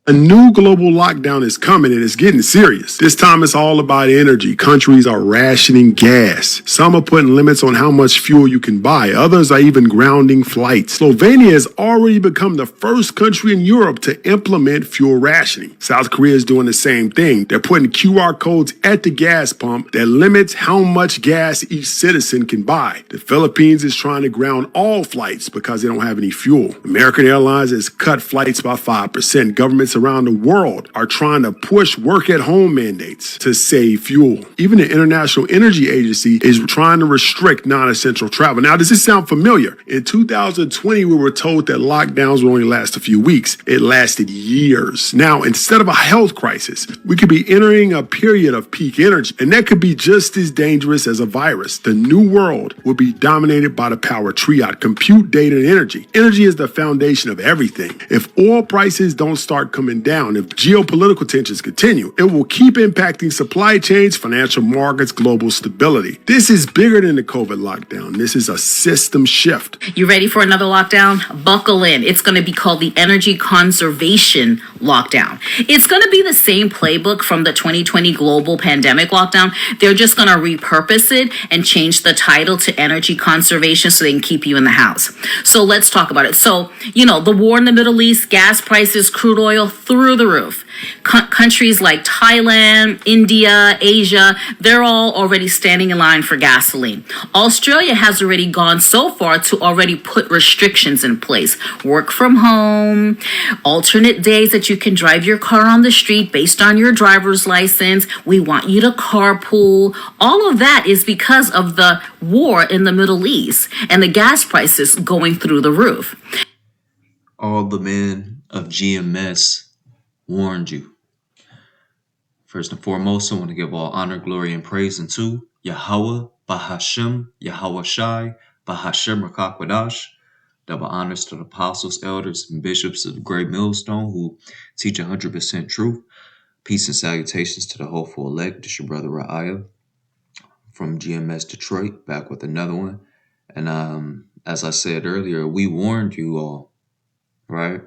A new global lockdown is coming and it's getting serious. This time it's all about energy. Countries are rationing gas. Some are putting limits on how much fuel you can buy. Others are even grounding flights. Slovenia has already become the first country in Europe to implement fuel rationing. South Korea is doing the same thing. They're putting QR codes at the gas pump that limits how much gas each citizen can buy. The Philippines is trying to ground all flights because they don't have any fuel. American Airlines has cut flights by 5%. Governments around the world are trying to push work-at-home mandates to save fuel. Even the International Energy Agency is trying to restrict non-essential travel. Now, does this sound familiar? In 2020, we were told that lockdowns would only last a few weeks. It lasted years. Now, instead of a health crisis, we could be entering a period of peak energy, and that could be just as dangerous as a virus. The new world will be dominated by the power triad: compute, data, and energy. Energy is the foundation of everything. If oil prices don't start coming down, if geopolitical tensions continue, it will keep impacting supply chains, financial markets, global stability. This is bigger than the COVID lockdown. This is a system shift. You ready for another lockdown? Buckle in. It's going to be called the Energy Conservation Lockdown. It's going to be the same playbook from the 2020 global pandemic lockdown. They're just going to repurpose it and change the title to Energy Conservation so they can keep you in the house. So let's talk about it. So, the war in the Middle East, gas prices, crude oil through the roof. Countries like Thailand, India, Asia, they're all already standing in line for gasoline. Australia has already gone so far to already put restrictions in place. Work from home, alternate days that you can drive your car on the street based on your driver's license. We want you to carpool. All of that is because of the war in the Middle East and the gas prices going through the roof. All the men of GMS warned you. First and foremost, I want to give all honor, glory, and praise unto Yahweh, Bahashem, Yahweh Shai, Bahashem Rakakwadash. Double honors to the apostles, elders, and bishops of the Great Millstone who teach 100% truth. Peace and salutations to the hopeful elect. This your brother Ra'aya from GMS Detroit, back with another one. And as I said earlier, we warned you all, right?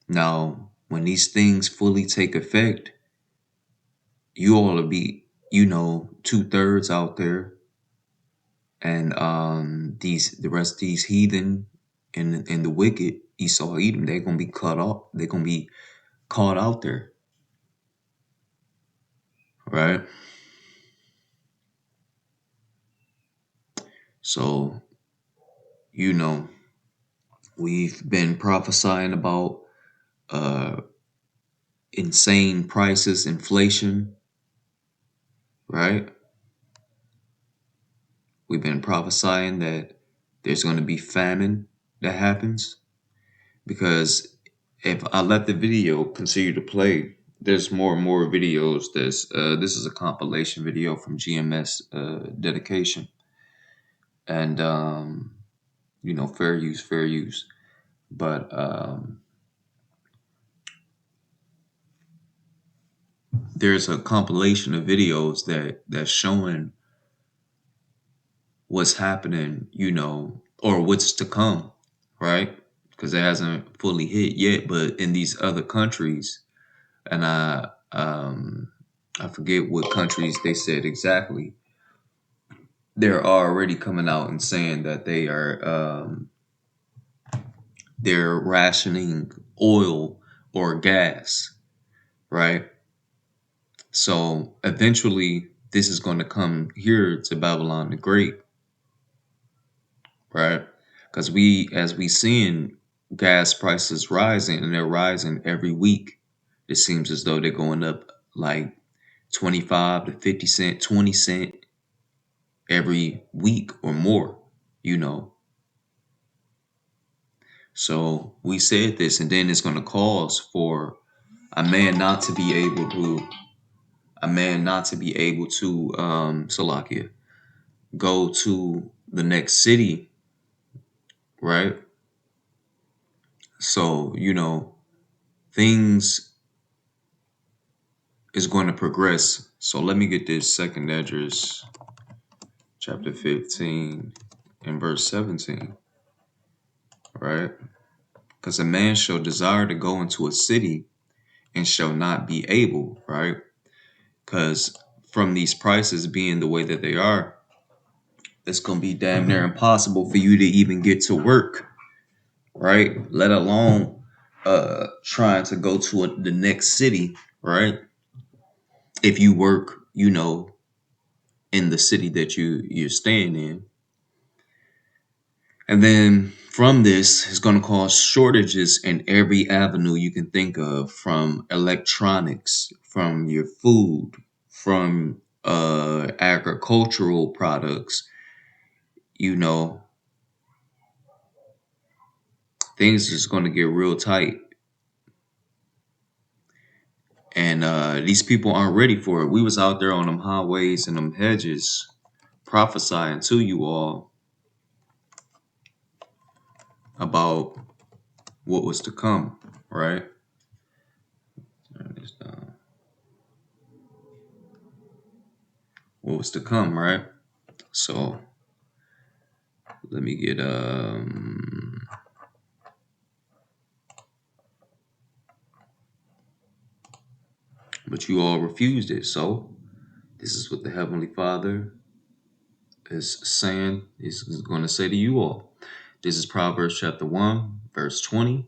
Now, when these things fully take effect, you all will be, 2/3 out there, and the rest of these heathen and the wicked, Esau, Edom, they're gonna be cut off. They're gonna be caught out there, right? So, we've been prophesying about insane prices, inflation, right? We've been prophesying that there's going to be famine that happens, because if I let the video continue to play, there's more and more videos. This is a compilation video from GMS dedication, and fair use. But there's a compilation of videos that's showing what's happening, or what's to come, right? Because it hasn't fully hit yet, but in these other countries, and I forget what countries they said exactly, they're already coming out and saying that they're rationing oil or gas, right? So eventually this is going to come here to Babylon the Great, right? Because as we seeing gas prices rising, and they're rising every week. It seems as though they're going up like 25 to 50 cent, 20 cent every week or more, So we said this, and then it's going to cause for a man not to be able to Salakia, go to the next city, right? So, things is going to progress. So let me get this, Second Esdras chapter 15 and verse 17, right? Because a man shall desire to go into a city and shall not be able, right? Because from these prices being the way that they are, it's going to be damn near impossible for you to even get to work, right? Let alone trying to go to the next city, right? If you work, in the city that you're staying in. And then from this, it's going to cause shortages in every avenue you can think of, from electronics, from your food, from agricultural products. Things is going to get real tight. And these people aren't ready for it. We was out there on them highways and them hedges prophesying to you all about what was to come, right? Turn this down. What was to come, right? So let me get but you all refused it. So this is what the Heavenly Father is saying, is going to say to you all. This is Proverbs chapter 1, verse 20.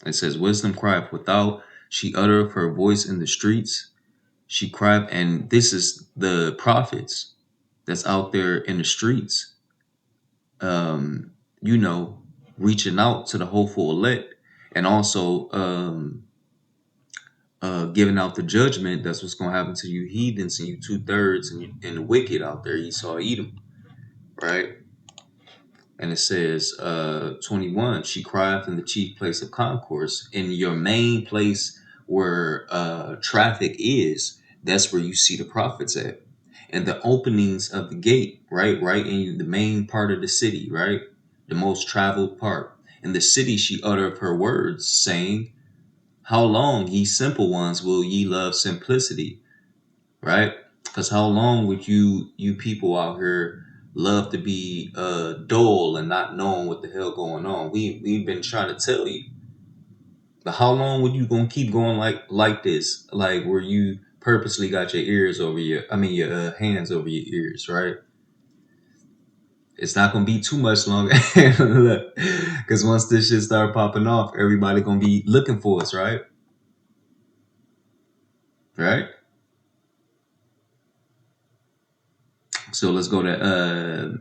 It says, wisdom crieth without, she uttereth her voice in the streets. She crieth, and this is the prophets that's out there in the streets, reaching out to the hopeful elect, and also giving out the judgment. That's what's going to happen to you heathens and you 2/3 and the wicked out there, Esau, Edom, right? And it says, 21, she crieth in the chief place of concourse. In your main place where traffic is, that's where you see the prophets at. And the openings of the gate, right in the main part of the city, right? The most traveled part. In the city she uttereth her words, saying, how long, ye simple ones, will ye love simplicity? Right? Because how long would you people out here love to be dull and not knowing what the hell going on? We've been trying to tell you. But how long would you gonna keep going like this? Like where you purposely got your hands over your ears, right? It's not gonna be too much longer. Because once this shit start popping off, everybody gonna be looking for us, right? Right? So let's go to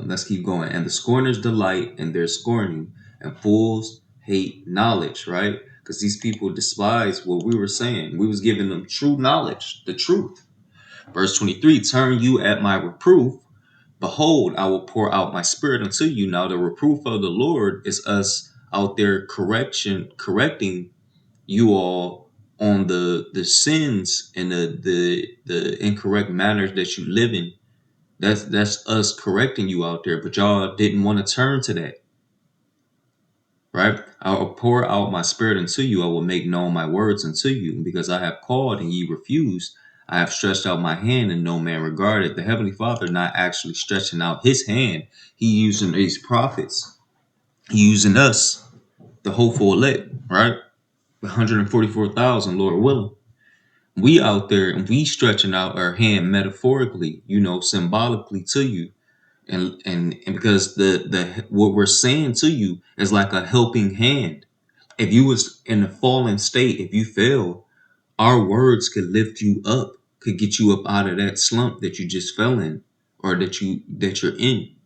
let's keep going. And the scorners delight in their scorning, and fools hate knowledge, right? Because these people despise what we were saying. We was giving them true knowledge, the truth. Verse 23, turn you at my reproof. Behold, I will pour out my spirit unto you. Now the reproof of the Lord is us out there correcting you all on the sins and the incorrect manners that you live in. That's us correcting you out there, but y'all didn't want to turn to that, right? I will pour out my spirit unto you. I will make known my words unto you. Because I have called and ye refused, I have stretched out my hand and no man regarded. The Heavenly Father not actually stretching out his hand. He using these prophets. He using us, the hopeful elect, right? 144,000, Lord willing. We out there and we stretching out our hand metaphorically, symbolically to you. And because the what we're saying to you is like a helping hand. If you was in a fallen state, if you fell, our words could lift you up, could get you up out of that slump that you just fell in, or that you're in.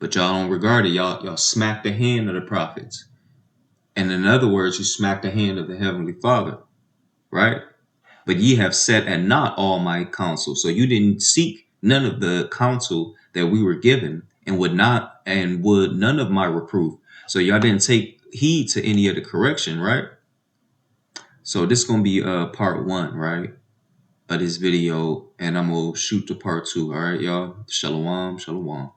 But y'all don't regard it. Y'all smack the hand of the prophets. And in other words, you smack the hand of the Heavenly Father, right? But ye have set at not all my counsel. So you didn't seek none of the counsel that we were given, and would none of my reproof. So y'all didn't take heed to any of the correction, right? So this is gonna be part 1, right, of this video, and I'm gonna shoot to part 2. All right, y'all. Shalom, shalom.